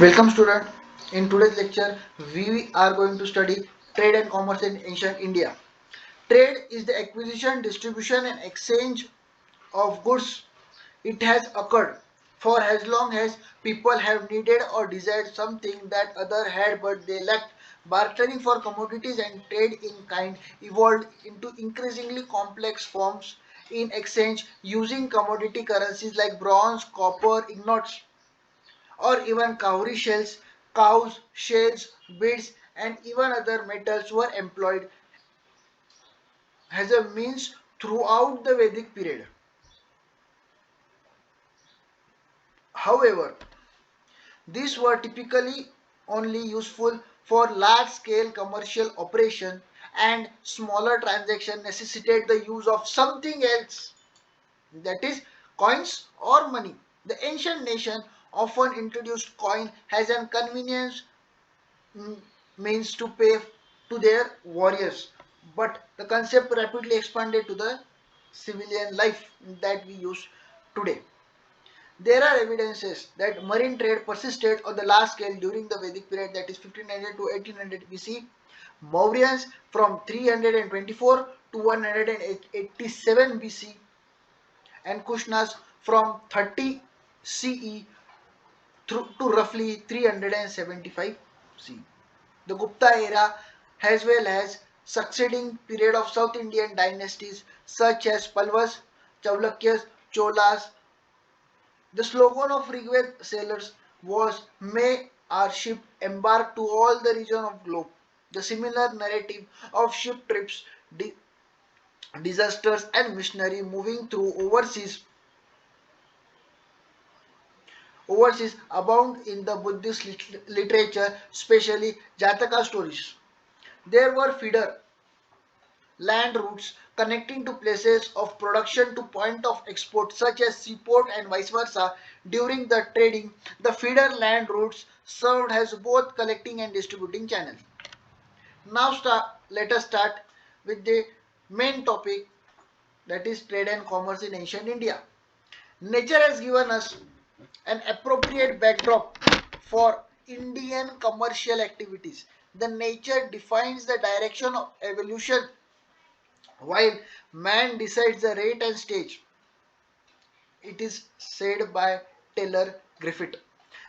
Welcome student. In today's lecture, we are going to study trade and commerce in ancient India. Trade is the acquisition, distribution and exchange of goods. It has occurred for as long as people have needed or desired something that other had but they lacked. Bartering for commodities and trade in kind evolved into increasingly complex forms in exchange using commodity currencies like bronze, copper, ingots or even cowrie shells, cows, shells, beads, and even other metals were employed as a means throughout the Vedic period. However, these were typically only useful for large-scale commercial operation and smaller transactions necessitate the use of something else, that is coins or money. The ancient nation often introduced coin as a convenience means to pay to their warriors. But the concept rapidly expanded to the civilian life that we use today. There are evidences that marine trade persisted on the large scale during the Vedic period, that is 1500 to 1800 BC. Mauryans from 324 to 187 BC and Kushnas from 30 CE through to roughly 375 CE. The Gupta era, as well as succeeding period of South Indian dynasties such as Palvas, Chaulukyas, Cholas. The slogan of Rigved sailors was "May our ship embark to all the region of globe." The similar narrative of ship trips, disasters, and missionary moving through overseas abound in the Buddhist literature, especially Jataka stories. There were feeder land routes connecting to places of production to point of export such as seaport and vice versa. During the trading, the feeder land routes served as both collecting and distributing channels. Now let us start with the main topic, that is trade and commerce in ancient India. Nature has given us an appropriate backdrop for Indian commercial activities. The nature defines the direction of evolution while man decides the rate and stage. It is said by Taylor Griffith.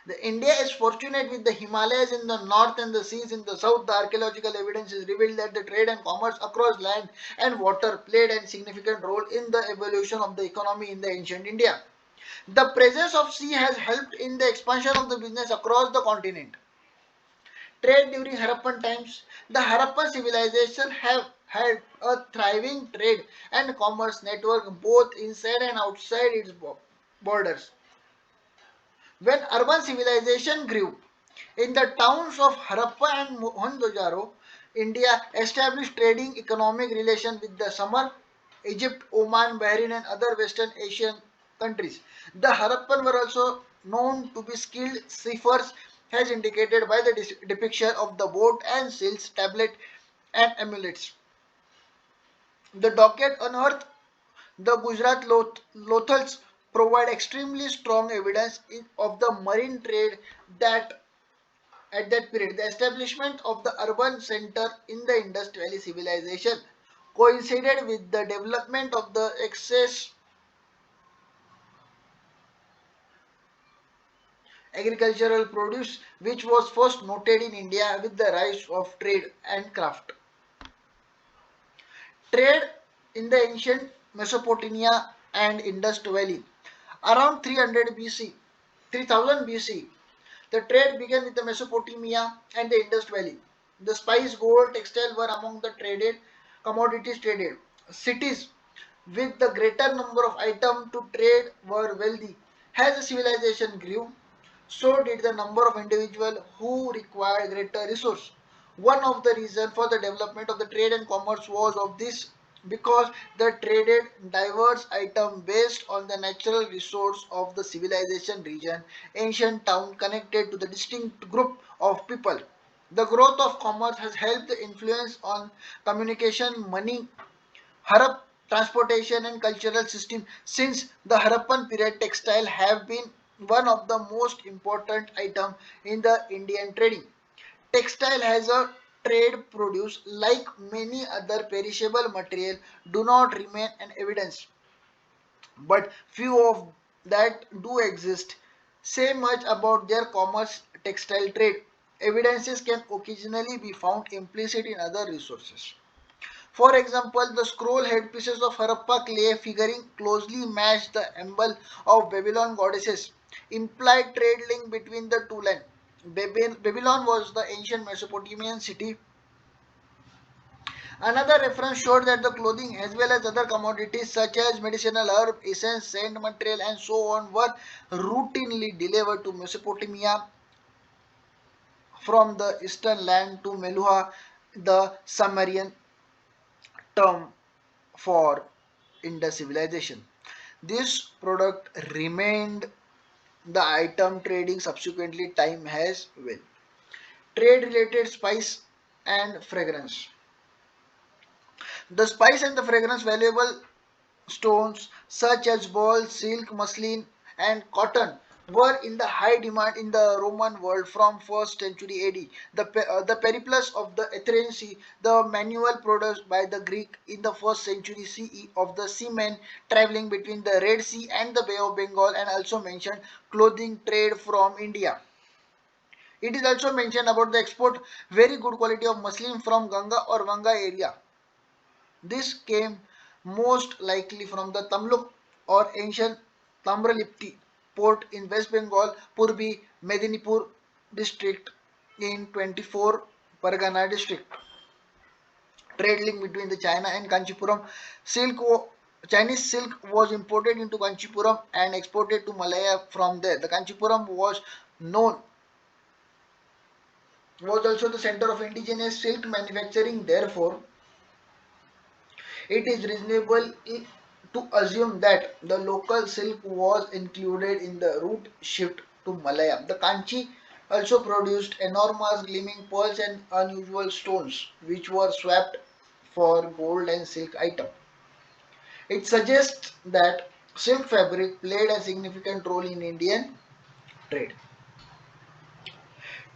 The India is fortunate with the Himalayas in the north and the seas in the south. The archaeological evidence is revealed that the trade and commerce across land and water played a significant role in the evolution of the economy in the ancient India. The presence of sea has helped in the expansion of the business across the continent. Trade during Harappan times. The Harappan civilization have had a thriving trade and commerce network both inside and outside its borders. When urban civilization grew, in the towns of Harappa and Mohenjo-daro, India established trading economic relations with the Sumer, Egypt, Oman, Bahrain and other Western Asian countries. The Harappan were also known to be skilled seafarers as indicated by the depiction of the boat and seals, tablet and amulets. The docket unearthed the Gujarat Lothals provide extremely strong evidence of the marine trade that at that period. The establishment of the urban center in the Indus Valley civilization coincided with the development of the excess agricultural produce which was first noted in India with the rise of trade and craft. Trade in the ancient Mesopotamia and Indus Valley. Around 300 BC, 3000 BC, the trade began with the Mesopotamia and the Indus Valley. The spice, gold, textile were among the traded commodities traded. Cities with the greater number of items to trade were wealthy. As the civilization grew, so did the number of individuals who required greater resource. One of the reasons for the development of the trade and commerce was of this because the traded diverse items based on the natural resource of the civilization region, ancient town connected to the distinct group of people. The growth of commerce has helped the influence on communication, money, Harap transportation and cultural system. Since the Harappan period, textile have been one of the most important item in the Indian trading. Textile has a trade produce like many other perishable material do not remain an evidence, but few of that do exist. Say much about their commerce textile trade. Evidences can occasionally be found implicit in other resources. For example, the scroll headpieces of Harappa clay figuring closely match the emblem of Babylon goddesses, implied trade link between the two lands. Babylon was the ancient Mesopotamian city. Another reference showed that the clothing as well as other commodities such as medicinal herb, essence, scent material and so on were routinely delivered to Mesopotamia from the eastern land to Meluha, the Sumerian term for Indus civilization. This product remained the item trading subsequently time has well. Trade related spice and fragrance. The spice and the fragrance valuable stones such as wool, silk, muslin, and cotton were in the high demand in the Roman world from 1st century AD. The Periplus of the Athenian Sea, the manual produced by the Greek in the 1st century CE of the seamen traveling between the Red Sea and the Bay of Bengal, and also mentioned clothing trade from India. It is also mentioned about the export very good quality of muslin from Ganga or Vanga area. This came most likely from the Tamluk or ancient Tamralipti port in West Bengal, Purbi, Medinipur district in 24 Pargana district. Trade link between the China and Kanchipuram. Chinese silk was imported into Kanchipuram and exported to Malaya from there. The Kanchipuram known was also the center of indigenous silk manufacturing. Therefore, it is reasonable to assume that the local silk was included in the route shift to Malaya. The Kanchi also produced enormous gleaming pearls and unusual stones, which were swapped for gold and silk items. It suggests that silk fabric played a significant role in Indian trade.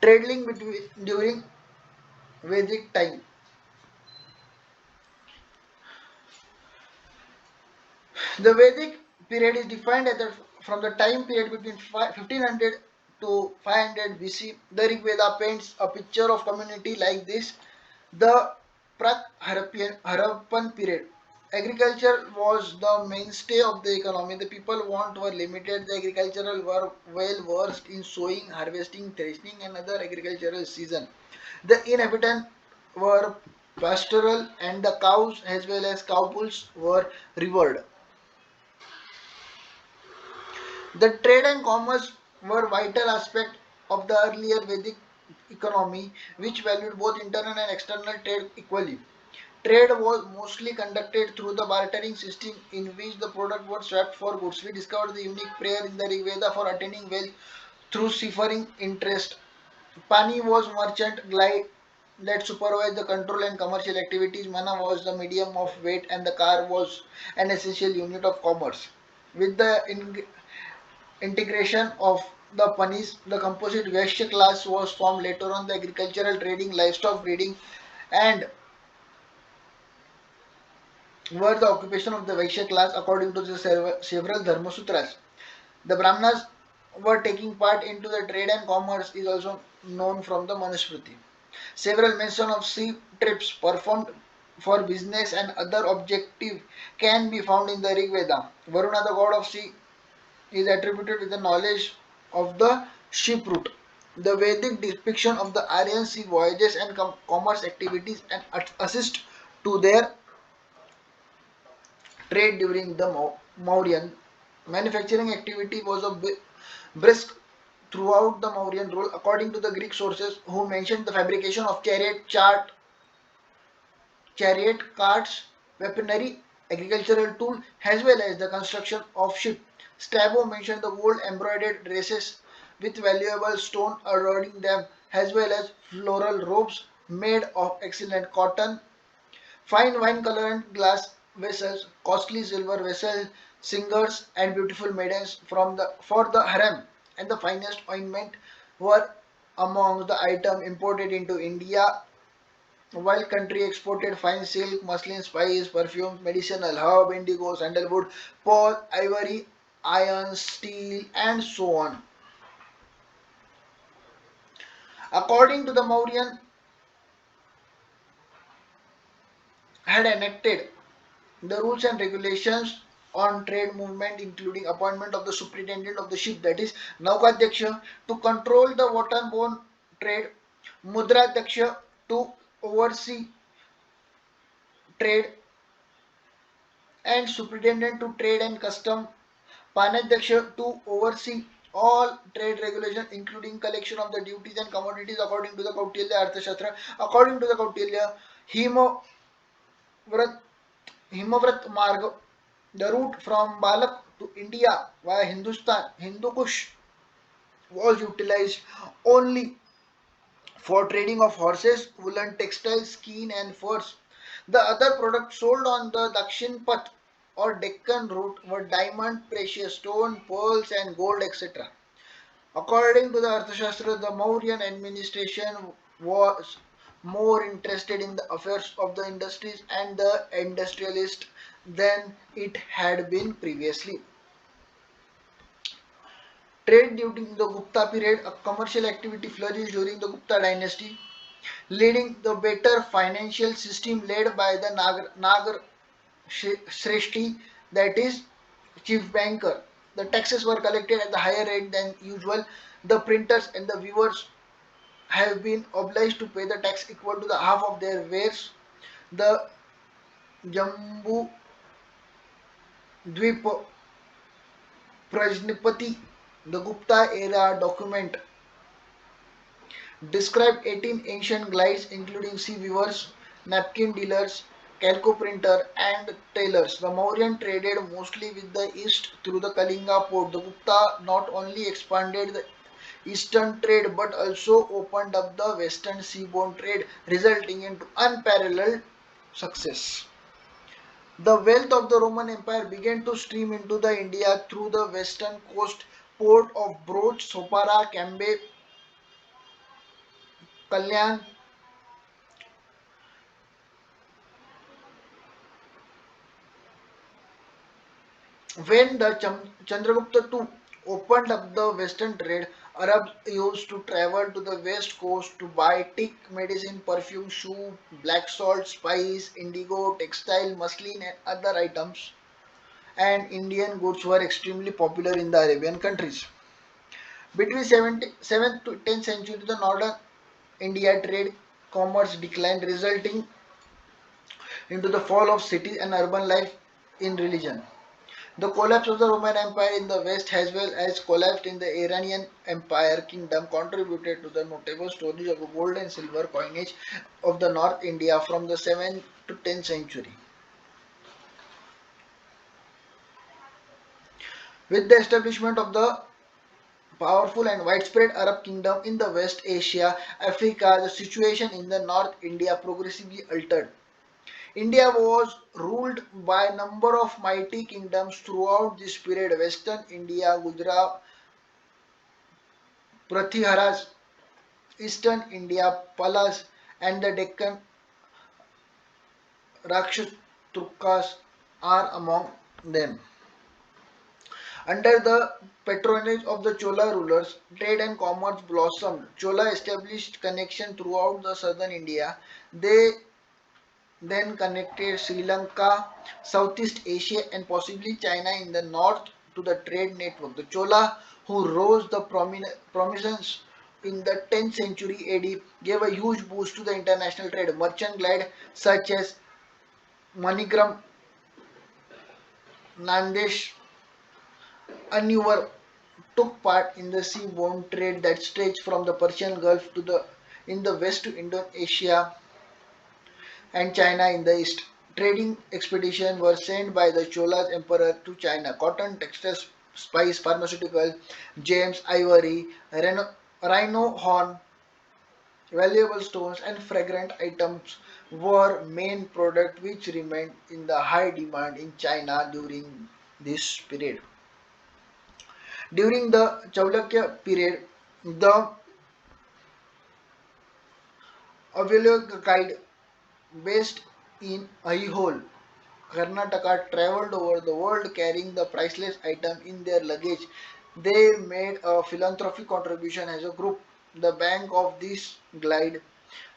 Trade link between during Vedic time. The Vedic period is defined as from the time period between 1500 to 500 BC. The Rig Veda paints a picture of community like this. The Harappan period. Agriculture was the mainstay of the economy. The people were limited. The agricultural were well versed in sowing, harvesting, threshing, and other agricultural season. The inhabitants were pastoral, and the cows as well as cow bulls were revered. The trade and commerce were vital aspects of the earlier Vedic economy, which valued both internal and external trade equally. Trade was mostly conducted through the bartering system in which the product was swapped for goods. We discovered the unique prayer in the Rig Veda for attaining wealth through seafaring interest. Pani was merchant glide that supervised the control and commercial activities. Mana was the medium of weight and the car was an essential unit of commerce. With the integration of the Panis, the composite Vaishya class was formed later on the agricultural trading, livestock breeding, and were the occupation of the Vaishya class according to the several Dharma Sutras. The Brahmanas were taking part into the trade and commerce is also known from the Manusmriti. Several mention of sea trips performed for business and other objective can be found in the Rig Veda. Varuna, the god of sea, is attributed with the knowledge of the ship route. The Vedic depiction of the Aryan Sea voyages and commerce activities and assist to their trade during the Mauryan. Manufacturing activity was a brisk throughout the Mauryan rule, according to the Greek sources, who mentioned the fabrication of chariot carts, weaponry, agricultural tool, as well as the construction of ship. Strabo mentioned the gold embroidered dresses with valuable stone adorning them, as well as floral robes made of excellent cotton, fine wine colored glass vessels, costly silver vessels, singers, and beautiful maidens for the harem. and the finest ointment were among the items imported into India, while country exported fine silk, muslin, spice, perfumes, medicinal herb, indigo, sandalwood, pearl, ivory, iron, steel, and so on. According to the Mauryan, had enacted the rules and regulations on trade movement, including appointment of the superintendent of the ship, that is Naukadyaksha, to control the waterborne trade, Mudradyaksha to oversee trade, and superintendent to trade and custom, Panadyaksha to oversee all trade regulations, including collection of the duties and commodities according to the Kautilya Arthashastra. According to the Kautilya, Himavrat, Himavrat Marg, the route from Balak to India via Hindustan, Hindu Kush, was utilized only for trading of horses, woolen textiles, skin, and furs. The other products sold on the Dakshin Path or Deccan route were diamond, precious stone, pearls, and gold, etc. According to the Arthashastra, the Mauryan administration was more interested in the affairs of the industries and the industrialists than it had been previously. Trade during the Gupta period, a commercial activity flourished during the Gupta dynasty, leading the better financial system led by the Nagar Shresthi, that is, chief banker. The taxes were collected at the higher rate than usual. The printers and the weavers have been obliged to pay the tax equal to the half of their wares. The Jambu Dvip Prajnipati, the Gupta era document, described 18 ancient glides including sea weavers, napkin dealers, calico printer, and tailors. The Mauryan traded mostly with the east through the Kalinga port. The Gupta not only expanded the eastern trade but also opened up the western seaborne trade, resulting into unparalleled success. The wealth of the Roman Empire began to stream into the India through the western coast port of Broch, Sopara, Cambay, Kalyan, when the Chandragupta II opened up the western trade. Arabs used to travel to the west coast to buy teak, medicine, perfume, shoe, black salt, spice, indigo, textile, muslin, and other items. And Indian goods were extremely popular in the Arabian countries. Between 7th to 10th century, the northern India trade commerce declined, resulting into the fall of cities and urban life in religion. The collapse of the Roman Empire in the west as well as collapse in the Iranian Empire kingdom contributed to the notable stories of gold and silver coinage of the North India from the 7th to 10th century. With the establishment of the powerful and widespread Arab kingdom in the West Asia, Africa, the situation in the North India progressively altered. India was ruled by a number of mighty kingdoms throughout this period. Western India, Gujarat, Prithiharas, Eastern India, Palas, and the Deccan Rakshasturkas are among them. Under the patronage of the Chola rulers, trade and commerce blossomed. Chola established connection throughout the southern India. They then connected Sri Lanka, Southeast Asia, and possibly China in the north to the trade network. The Chola, who rose the prominence in the 10th century AD, gave a huge boost to the international trade. Merchant glide such as Manigram, Nandesh, Annuvar took part in the seaborne trade that stretched from the Persian Gulf to the in the west to Indonesia and China in the east. Trading expeditions were sent by the Cholas emperor to China. Cotton, textiles, spice, pharmaceutical, gems, ivory, rhino horn, valuable stones, and fragrant items were main product which remained in the high demand in China during this period. During the Chalukya period, the Avalokite, based in Aihole, Karnataka, traveled over the world carrying the priceless item in their luggage. They made a philanthropic contribution as a group. The bank of this glide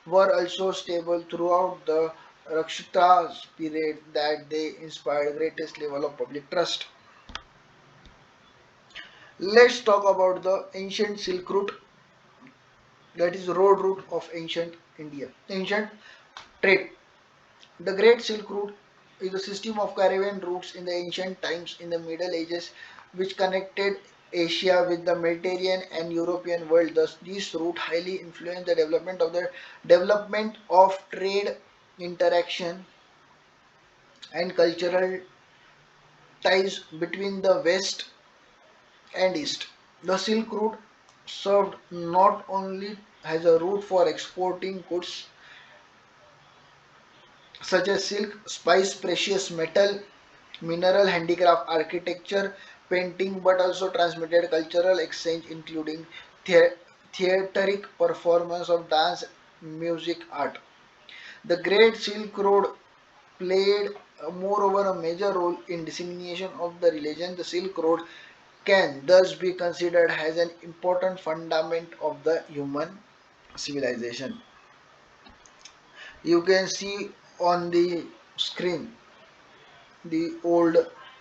were also stable throughout the Rakshita's period that they inspired greatest level of public trust. Let's talk about the ancient Silk Route, that is road route of ancient India. Ancient trade. The Great Silk Route is a system of caravan routes in the ancient times in the Middle Ages which connected Asia with the Mediterranean and European world. Thus, this route highly influenced the development of trade, interaction, and cultural ties between the West and East. The Silk Route served not only as a route for exporting goods such as silk, spice, precious metal, mineral handicraft, architecture, painting, but also transmitted cultural exchange, including the- theatric performance of dance, music, art. The Great Silk Road played, moreover, a major role in dissemination of the religion. The Silk Road can thus be considered as an important fundament of the human civilization. You can see on the screen the old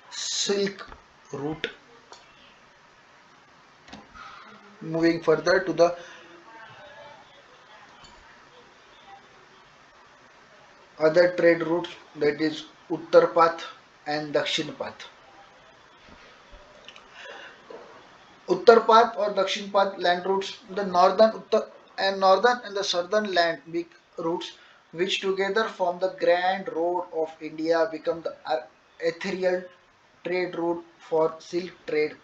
silk route. Moving further to the other trade routes, that is Uttar Path and Dakshin Path. Uttar Path or Dakshin Path land routes, the northern and the southern land big routes, which together form the Grand Road of India, become the ethereal trade route for silk trade,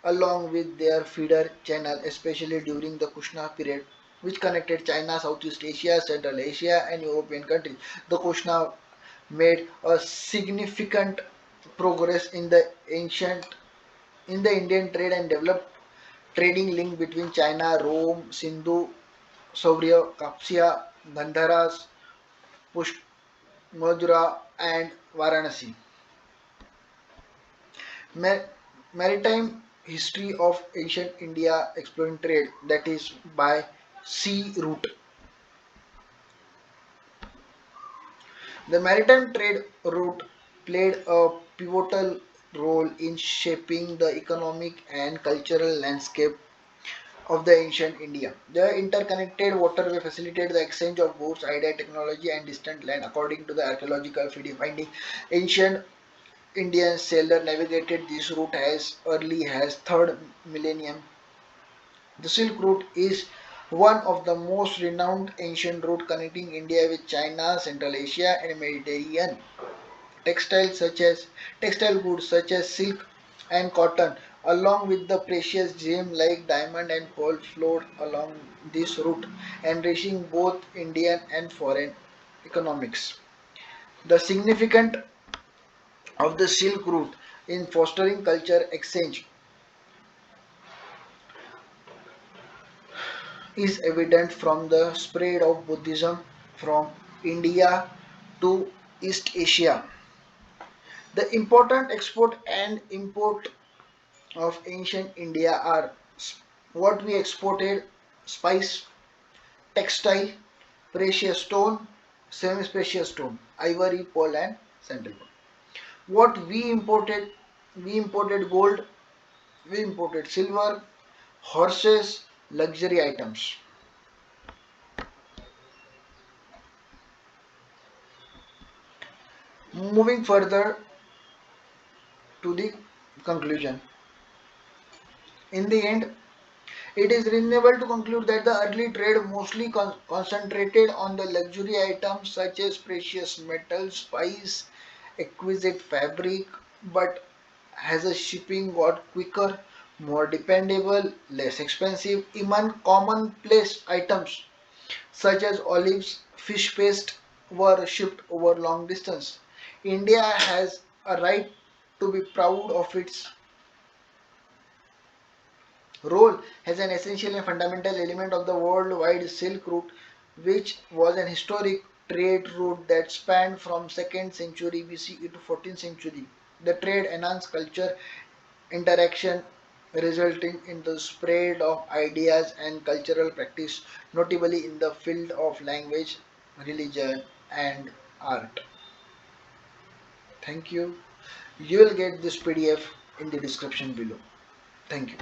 along with their feeder channel, especially during the Kushna period, which connected China, Southeast Asia, Central Asia, and European countries. The Kushna made a significant progress in the Indian trade and developed trading link between China, Rome, Sindhu, Saurya, Kapsia, Gandharas, Push, Madura, and Varanasi. Ma- Maritime history of ancient India exploring trade, that is by sea route. The maritime trade route played a pivotal role in shaping the economic and cultural landscape of the ancient India. The interconnected waterway facilitated the exchange of goods, idea, technology, and distant land. According to the archaeological finding, ancient Indian sailor navigated this route as early as 3rd millennium. The Silk Route is one of the most renowned ancient routes connecting India with China, Central Asia, and Mediterranean. Textiles such as textile goods such as silk and cotton, along with the precious gems like diamond and gold, flowed along this route, enriching both Indian and foreign economics. The significance of the Silk Route in fostering culture exchange is evident from the spread of Buddhism from India to East Asia. The important export and import of ancient India are what we exported: spice, textile, precious stone, semi-precious stone, ivory, pearl, and sandalwood. What we imported gold, we imported silver, horses, luxury items. Moving further to the conclusion. In the end, it is reasonable to conclude that the early trade mostly concentrated on the luxury items such as precious metals, spice, exquisite fabric, but as the shipping got quicker, more dependable, less expensive, even commonplace items such as olives, fish paste were shipped over long distance. India has a right to be proud of its role as an essential and fundamental element of the worldwide Silk Route, which was an historic trade route that spanned from 2nd century BCE to 14th century. The trade enhanced culture interaction, resulting in the spread of ideas and cultural practice, notably in the field of language, religion, and art. Thank you. You will get this PDF in the description below. Thank you.